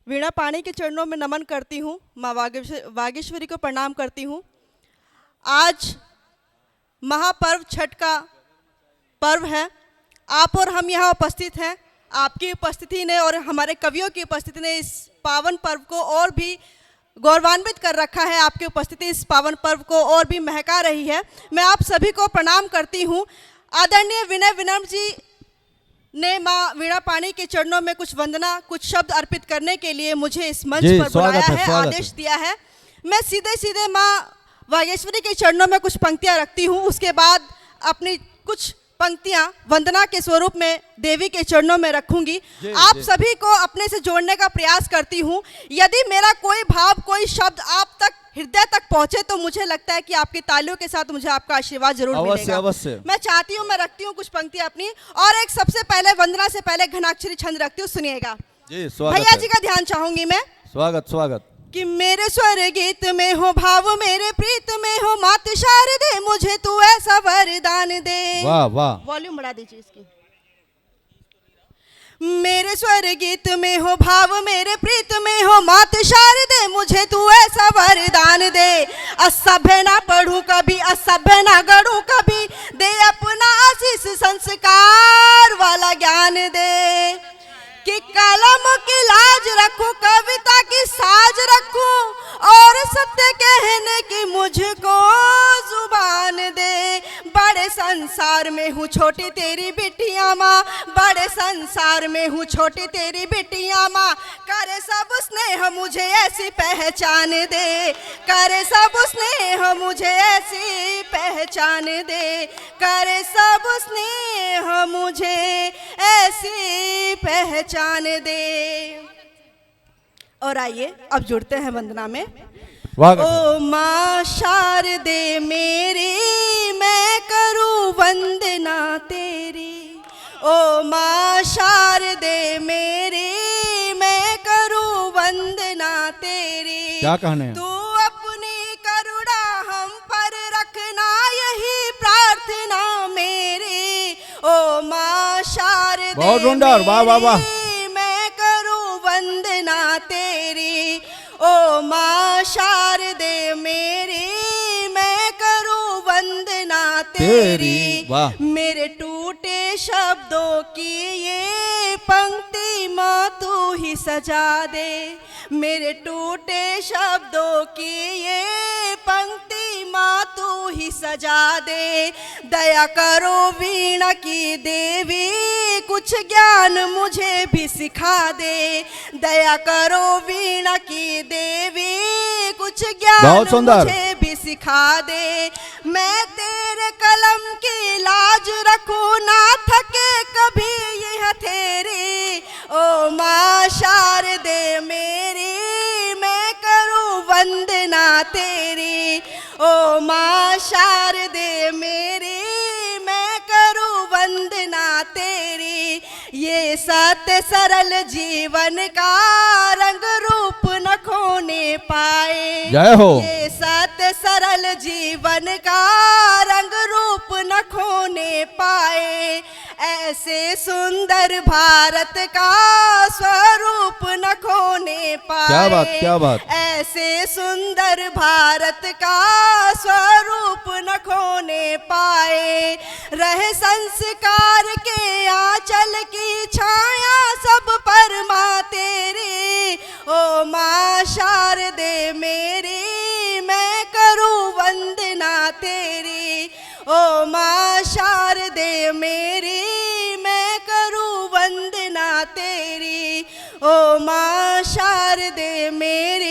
वीणा पाणी के चरणों में नमन करती हूँ, माँ वागेश्वरी को प्रणाम करती हूँ। आज महापर्व छठ का पर्व है। आप और हम यहाँ उपस्थित हैं। आपकी उपस्थिति ने और हमारे कवियों की उपस्थिति ने इस पावन पर्व को और भी गौरवान्वित कर रखा है। आपकी उपस्थिति इस पावन पर्व को और भी महका रही है। मैं आप सभी को प्रणाम करती हूँ। आदरणीय विनय विनम्र जी ने माँ वीणा पाणी के चरणों में कुछ वंदना, कुछ शब्द अर्पित करने के लिए मुझे इस मंच पर बुलाया है, आदेश दिया है। मैं सीधे सीधे माँ वागेश्वरी के चरणों में कुछ पंक्तियाँ रखती हूँ। उसके बाद अपनी कुछ पंक्तियाँ वंदना के स्वरूप में देवी के चरणों में रखूंगी। आप सभी को अपने से जोड़ने का प्रयास करती हूँ। यदि मेरा कोई भाव, कोई शब्द आप तक, हृदय तक पहुंचे तो मुझे लगता है कि आपकी तालियों के साथ मुझे आपका आशीर्वाद जरूर मिलेगा। अवश्य। मैं चाहती हूँ, मैं रखती हूँ कुछ पंक्तियाँ अपनी, और एक सबसे पहले वंदना से पहले घनाक्षरी छंद रखती हूँ, सुनिएगा। भैया जी का ध्यान चाहूंगी मैं। स्वागत कि मेरे स्वर गीत में हो भाव, मेरे प्रीत में हो मात शारदे, मुझे तू ऐसा वरदान दे। वाह वाह, वॉल्यूम बढ़ा दीजिए इसकी। मेरे स्वर गीत में हो भाव, मेरे प्रीत में हो मात शारदे, मुझे तू ऐसा वरदान दे। असभ्य ना पढ़ूं कभी, असभ्य ना गढ़ूं कभी, दे अपना आशीष संस्कार वाला ज्ञान दे। कि कलम की लाज रखूं, कविता की साज रखूं, और सत्य कहने की मुझको जुबान दे। बड़े संसार में हूँ छोटी तेरी बिटिया माँ, बड़े संसार में हूँ छोटी तेरी बिटिया माँ, करे सब स्नेह मुझे ऐसी पहचान दे, करे सब स्नेह मुझे ऐसी पहचान दे, करे सब स्नेह मुझे ऐसी पहचान दे। और आइए अब जुड़ते हैं वंदना में। ओ माँ शारदे मेरी, मैं करूँ वंदना तेरी। ओ माँ शारदे मेरी, मैं करूँ वंदना तेरी। क्या कहने? तू अपनी करुणा हम पर रखना, यही प्रार्थना मेरी। ओ माँ शारदे बहुत सुंदर, वाह वाह वाह। मैं करूँ वंदना तेरी। ओ माँ शारदे मेरी, मैं करूँ वंदना तेरी। वाह। मेरे टूटे शब्दों की ये पंक्ति माँ तू ही सजा दे, मेरे टूटे शब्दों की ये पंक्ति माँ तू ही सजा दे। दया करो वीणा की देवी, कुछ ज्ञान मुझे भी सिखा दे। दया करो वीणा की देवी, कुछ ज्ञान मुझे भी सिखा दे। मैं तेरे कलम की लाज रखूं, ना थके कभी यह तेरी। ओ माँ शारदे मेरी, मैं करूँ वंदना तेरी। ओ माँ शारदे मेरी, मैं करूँ वंदना तेरी। ये सत्य सरल जीवन का रंग रूप न खोने पाए। जय हो। ये सत्य सरल जीवन का रंग रूप न खोने पाए। ऐसे सुंदर भारत का स्वरूप न खोने पाए। क्या बात, क्या बात। ऐसे सुंदर भारत का स्वरूप न खोने पाए। रहे संस्कार के आंचल की छाया सब पर माँ तेरी। ओ माँ शारदे मेरी, मैं करूँ वंदना तेरी। ओ माँ शारदे मेरी, मैं करूँ वंदना तेरी। ओ माँ शारदे मेरी,